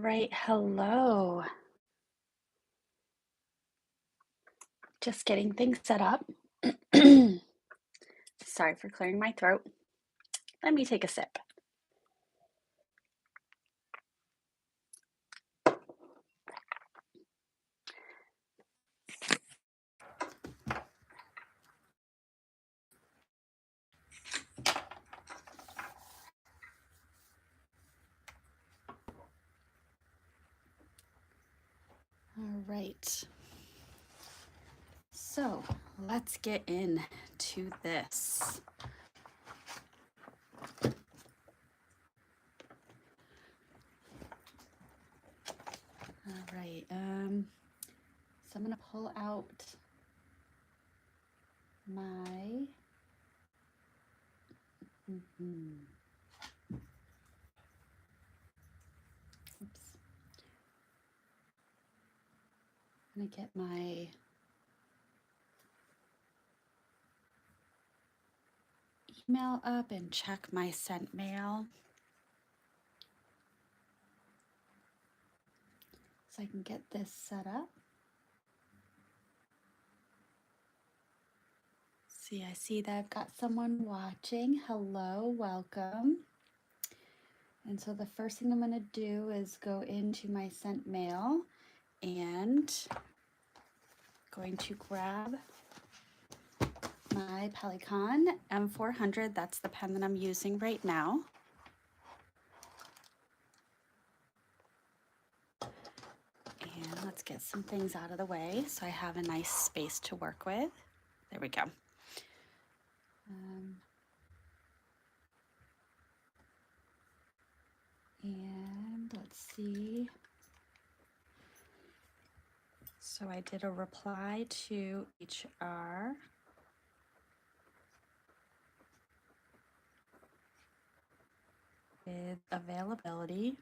right, hello. Just getting things set up. Sorry for clearing my throat. Let me take a sip. All right. So let's get into this. All right. So I'm going to pull out my oops. I'm going to get my email up and check my sent mail so I can get this set up. See, I see that I've got someone watching. Hello, welcome. And so the first thing I'm going to do is go into my sent mail and going to grab my Pelican M400. That's the pen that I'm using right now. And let's get some things out of the way so I have a nice space to work with. There we go. And let's see. So I did a reply to HR. With availability.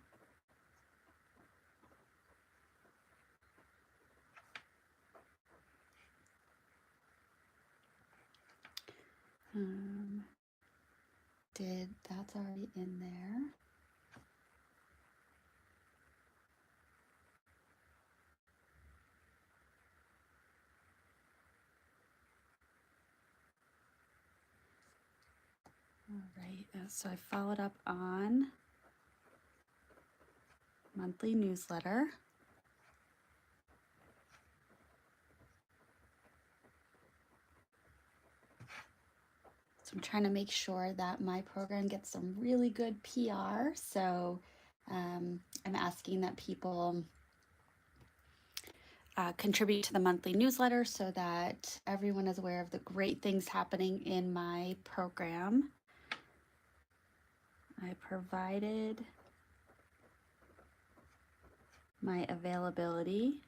That's already in there. All right, so I followed up on monthly newsletter. So I'm trying to make sure that my program gets some really good PR. So I'm asking that people contribute to the monthly newsletter so that everyone is aware of the great things happening in my program. I provided my availability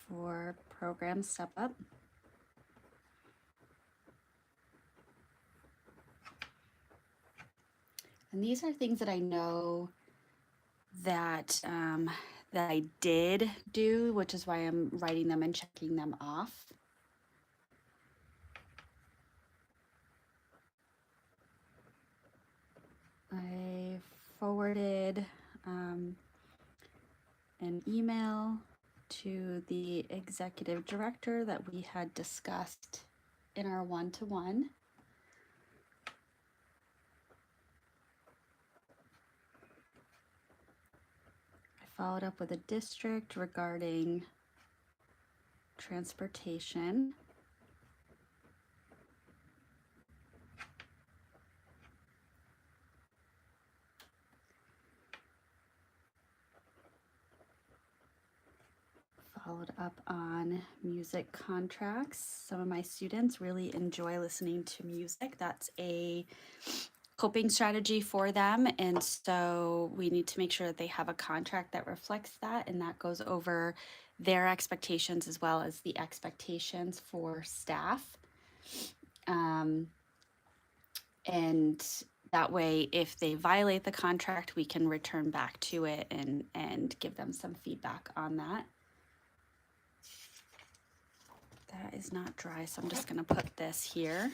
for program Step Up. And these are things that I know that that I did do, which is why I'm writing them and checking them off. I forwarded an email to the executive director that we had discussed in our one-to-one. I followed up with a district regarding transportation. Followed up on music contracts. Some of my students really enjoy listening to music. That's a coping strategy for them, and so we need to make sure that they have a contract that reflects that, and that goes over their expectations as well as the expectations for staff. And that way, if they violate the contract, we can return back to it and give them some feedback on that. That is not dry, so I'm just going to put this here.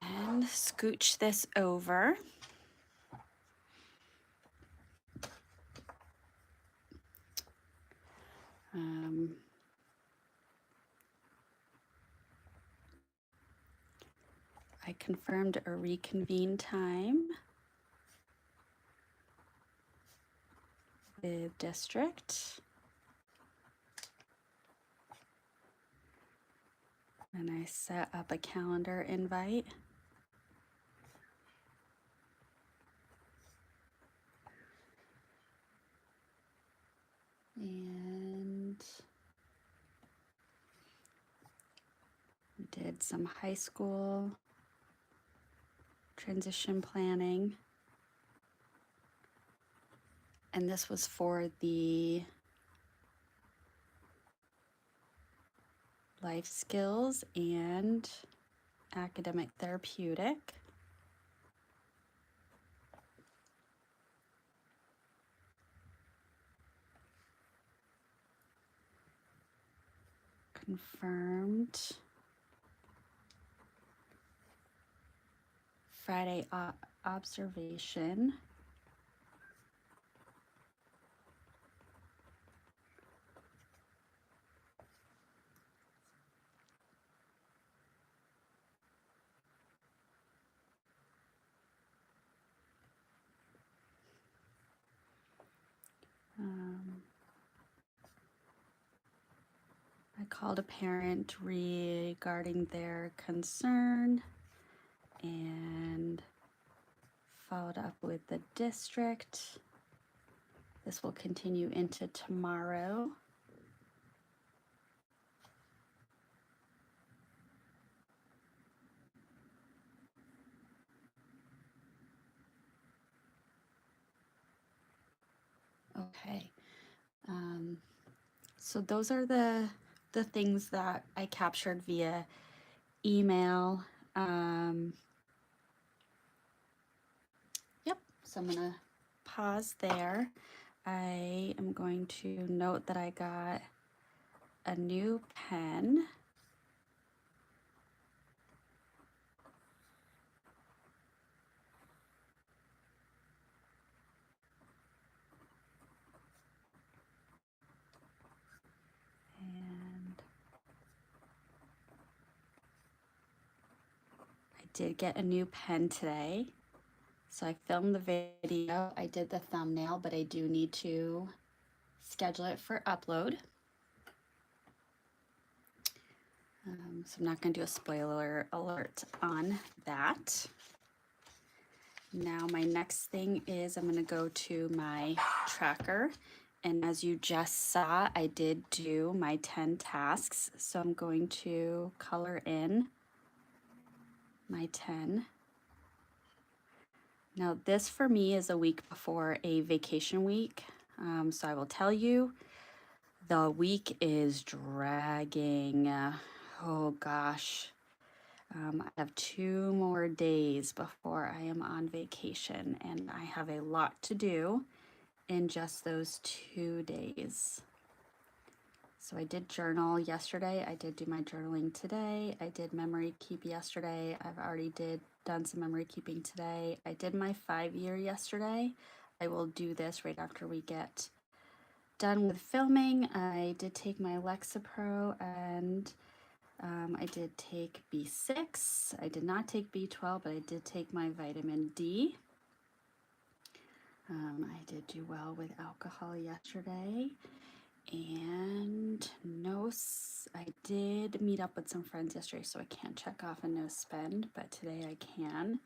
And scooch this over. I confirmed a reconvene time with district. And I set up a calendar invite. And we did some high school transition planning. And this was for the life skills and academic therapeutic. Confirmed Friday observation. I called a parent regarding their concern and followed up with the district. This will continue into tomorrow. Okay. So those are the things that I captured via email. Yep, so I'm gonna pause there. I am going to note that I got a new pen. And I did get a new pen today. So I filmed the video, I did the thumbnail, but I do need to schedule it for upload. So I'm not going to do a spoiler alert on that. Now my next thing is I'm going to go to my tracker. And as you just saw, I did do my 10 tasks. So I'm going to color in my 10. Now this for me is a week before a vacation week. So I will tell you, the week is dragging. Oh gosh. I have 2 more days before I am on vacation, and I have a lot to do in just those 2 days. So I did journal yesterday. I did do my journaling today. I did memory keep yesterday. I've already done some memory keeping today. I did my 5-year yesterday. I will do this right after we get done with filming. I did take my Lexapro and I did take B6. I did not take B12, but I did take my vitamin D. I did do well with alcohol yesterday. And I did meet up with some friends yesterday, so I can't check off a no spend, but today I can.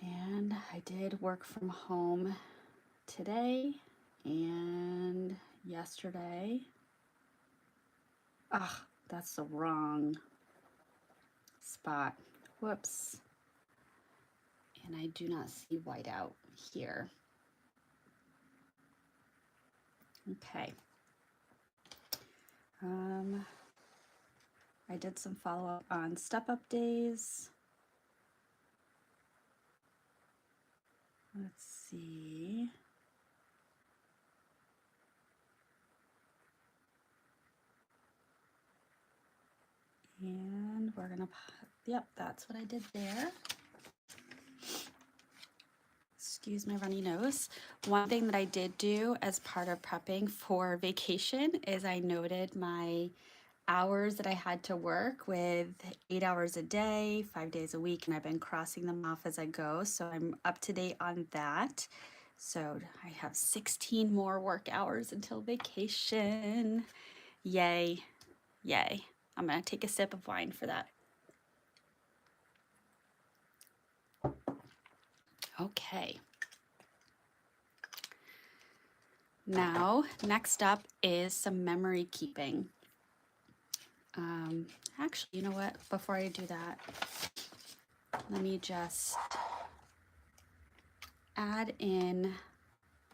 And I did work from home today and yesterday. Ah, that's the wrong spot. Whoops. And I do not see whiteout here. Okay. I did some follow-up on step-up days. Let's see. And yep, that's what I did there. Excuse my runny nose. One thing that I did do as part of prepping for vacation is I noted my hours that I had to work with 8 hours a day, 5 days a week, and I've been crossing them off as I go. So I'm up to date on that. So I have 16 more work hours until vacation. Yay, yay. I'm gonna take a sip of wine for that. Okay. Now, next up is some memory keeping. Actually, you know what? Before I do that, let me just add in.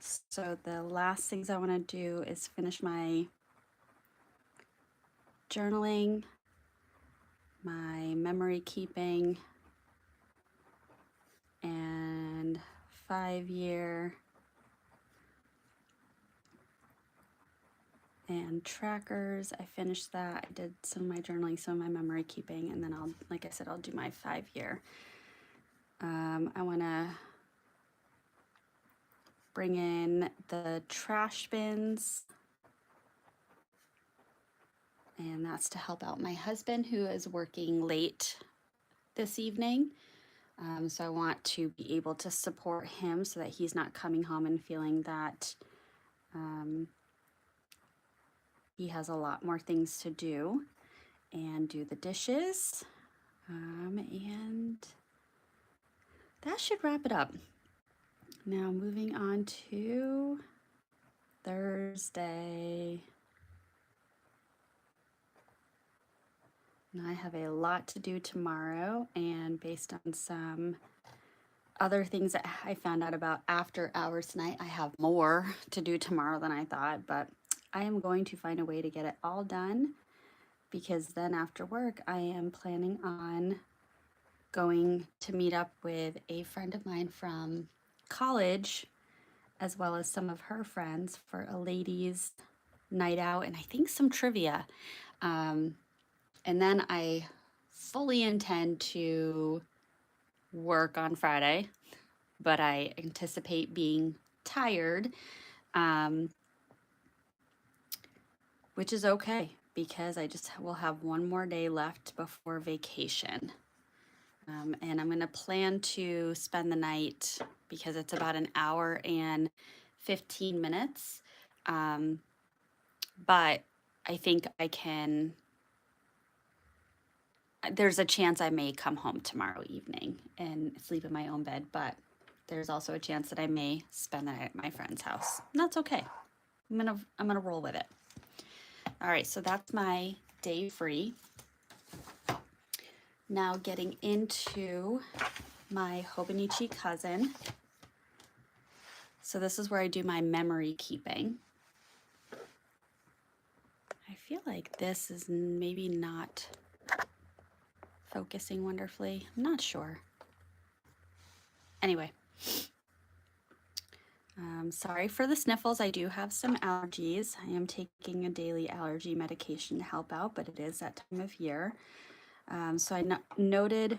So the last things I want to do is finish my journaling, my memory keeping, and 5-year and trackers. I finished that. I did some of my journaling, some of my memory keeping, and then I'll, like I said, I'll do my 5-year. I want to bring in the trash bins, and that's to help out my husband who is working late this evening. So I want to be able to support him so that he's not coming home and feeling that he has a lot more things to do, and do the dishes. And that should wrap it up. Now moving on to Thursday. And I have a lot to do tomorrow, and based on some other things that I found out about after hours tonight, I have more to do tomorrow than I thought, but I am going to find a way to get it all done, because then after work I am planning on going to meet up with a friend of mine from college, as well as some of her friends, for a ladies' night out and I think some trivia. And then I fully intend to work on Friday, but I anticipate being tired, which is okay because I just will have one more day left before vacation. And I'm going to plan to spend the night, because it's about an hour and 15 minutes. But I think I can, there's a chance I may come home tomorrow evening and sleep in my own bed, but there's also a chance that I may spend the night at my friend's house. And that's okay. I'm gonna roll with it. All right, so that's my day free. Now getting into my Hobonichi cousin. So this is where I do my memory keeping. I feel like this is maybe not focusing wonderfully. I'm not sure. Anyway, sorry for the sniffles. I do have some allergies. I am taking a daily allergy medication to help out, but it is that time of year. So I noted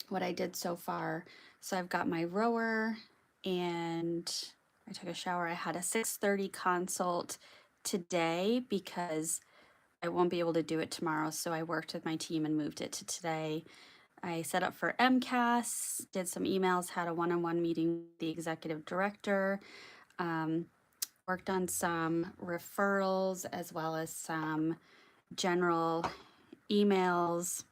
what I did so far. So I've got my rower, and I took a shower. I had a 6:30 consult today because I won't be able to do it tomorrow. So I worked with my team and moved it to today. I set up for MCAS, did some emails, had a one-on-one meeting with the executive director, worked on some referrals as well as some general emails.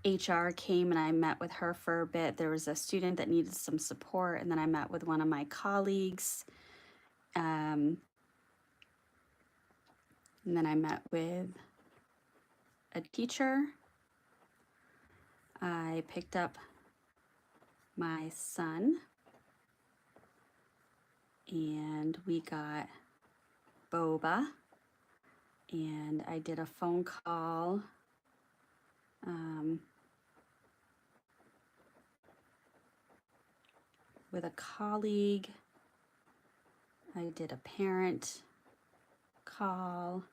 HR came and I met with her for a bit. There was a student that needed some support, and then I met with one of my colleagues. And then I met with a teacher. I picked up my son, and we got boba, and I did a phone call with a colleague. I did a parent call.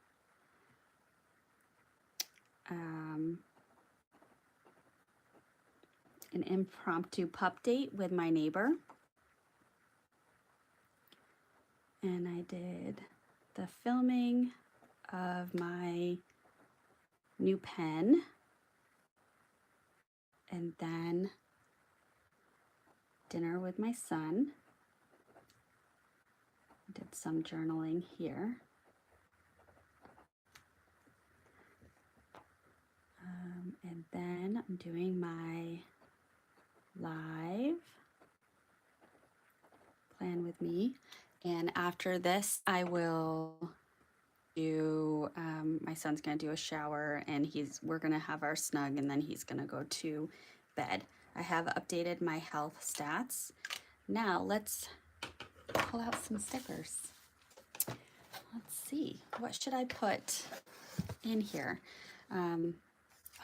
an impromptu pup date with my neighbor. And I did the filming of my new pen, and then dinner with my son. Did some journaling here. And then I'm doing my live plan with me. And after this, I will do, my son's gonna do a shower, and we're gonna have our snug, and then he's gonna go to bed. I have updated my health stats. Now let's pull out some stickers. Let's see, what should I put in here?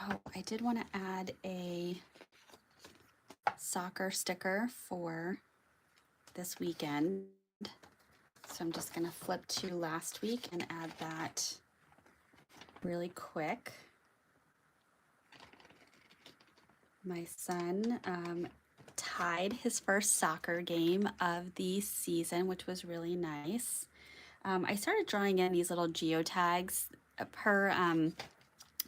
Oh, I did want to add a soccer sticker for this weekend. So I'm just going to flip to last week and add that really quick. My son tied his first soccer game of the season, which was really nice. I started drawing in these little geotags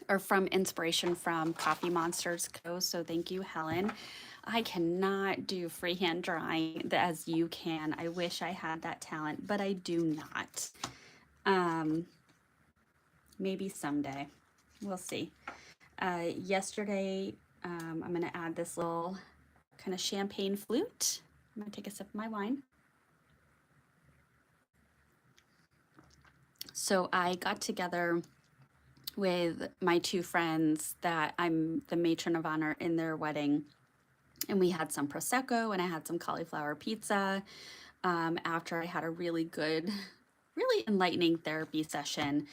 or from inspiration from Coffee Monsters Co. So thank you, Helen. I cannot do freehand drawing as you can. I wish I had that talent, but I do not. Maybe someday. We'll see. Yesterday, I'm going to add this little kind of champagne flute. I'm going to take a sip of my wine. So I got together with my two friends that I'm the matron of honor in their wedding. And we had some Prosecco and I had some cauliflower pizza after I had a really good, really enlightening therapy session.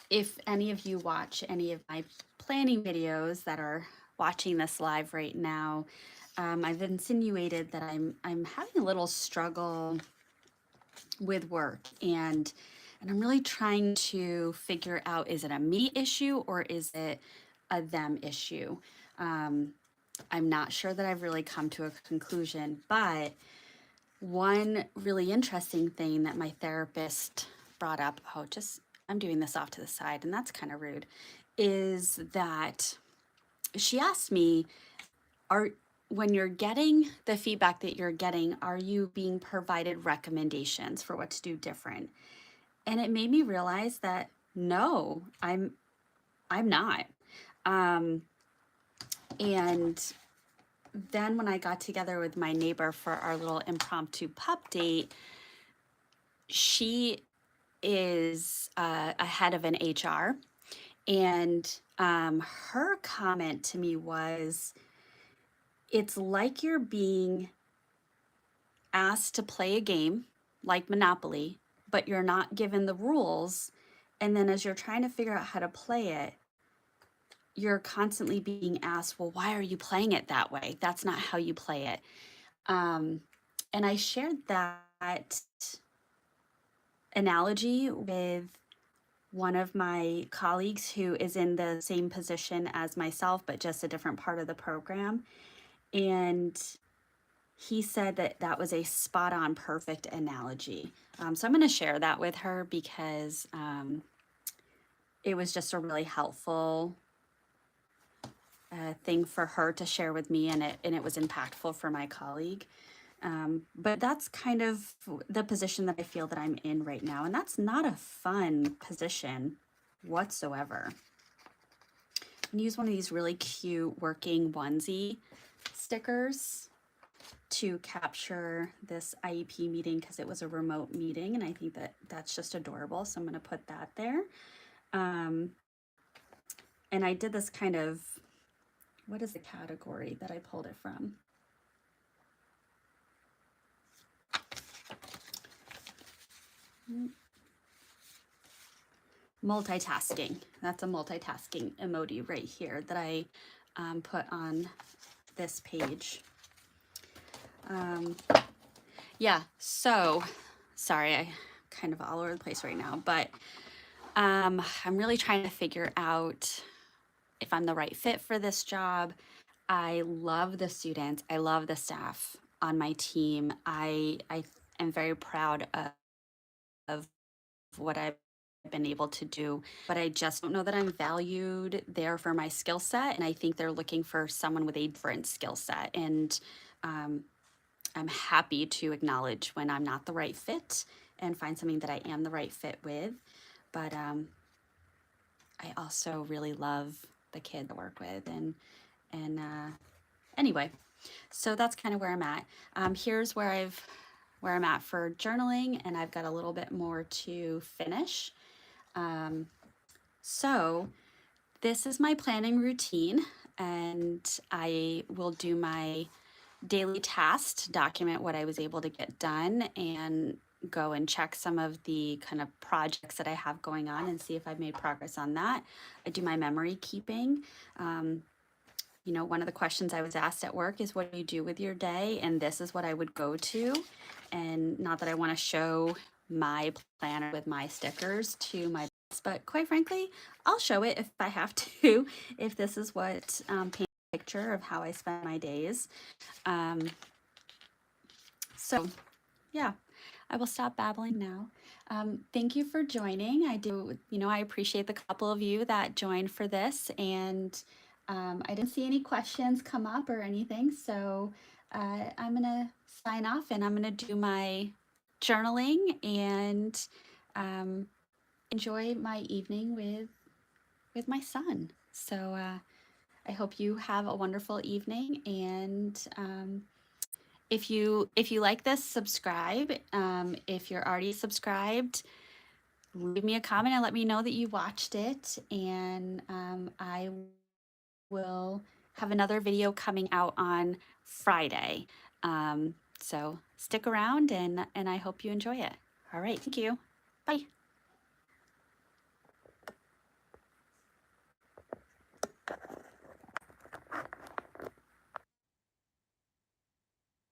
If any of you watch any of my planning videos that are watching this live right now, I've insinuated that I'm having a little struggle with work, and I'm really trying to figure out, is it a me issue or is it a them issue? I'm not sure that I've really come to a conclusion, but one really interesting thing that my therapist brought up, I'm doing this off to the side and that's kind of rude, is that she asked me, when you're getting the feedback that you're getting, are you being provided recommendations for what to do different? And it made me realize that no, I'm not. And then when I got together with my neighbor for our little impromptu pup date, she is a head of an HR, and her comment to me was, it's like you're being asked to play a game like Monopoly, but you're not given the rules. And then as you're trying to figure out how to play it, you're constantly being asked, well, why are you playing it that way? That's not how you play it. And I shared that analogy with one of my colleagues who is in the same position as myself, but just a different part of the program. And he said that that was a spot on perfect analogy. So I'm going to share that with her because it was just a really helpful thing for her to share with me, and it was impactful for my colleague. But that's kind of the position that I feel that I'm in right now, and that's not a fun position whatsoever. I'm gonna use one of these really cute working onesie stickers to capture this IEP meeting because it was a remote meeting, and I think that that's just adorable, so I'm going to put that there. And I did this kind of, what is the category that I pulled it from? Multitasking. That's a multitasking emoji right here that I put on this page. Yeah, so sorry, I kind of all over the place right now, but I'm really trying to figure out if I'm the right fit for this job. I love the students. I love the staff on my team. I am very proud of what I've been able to do, but I just don't know that I'm valued there for my skill set. And I think they're looking for someone with a different skill set. And um, I'm happy to acknowledge when I'm not the right fit and find something that I am the right fit with. But I also really love the kids I work with, and anyway, so that's kind of where I'm at. Here's where I'm at for journaling, and I've got a little bit more to finish. Um, so this is my planning routine, and I will do my daily tasks to document what I was able to get done and go and check some of the kind of projects that I have going on and see if I've made progress on that. I do my memory keeping. Um, one of the questions I was asked at work is, what do you do with your day? And this is what I would go to. And not that I want to show my planner with my stickers to my boss, but quite frankly, I'll show it if I have to, if this is what paints a picture of how I spend my days. Um, so yeah, I will stop babbling now. Thank you for joining. I appreciate the couple of you that joined for this, and I didn't see any questions come up or anything, so I'm gonna sign off and I'm gonna do my journaling and um, enjoy my evening with my son. So I hope you have a wonderful evening, and if you like this, subscribe. If you're already subscribed, leave me a comment and let me know that you watched it. And I will have another video coming out on Friday. So stick around, and I hope you enjoy it. All right, thank you. Bye.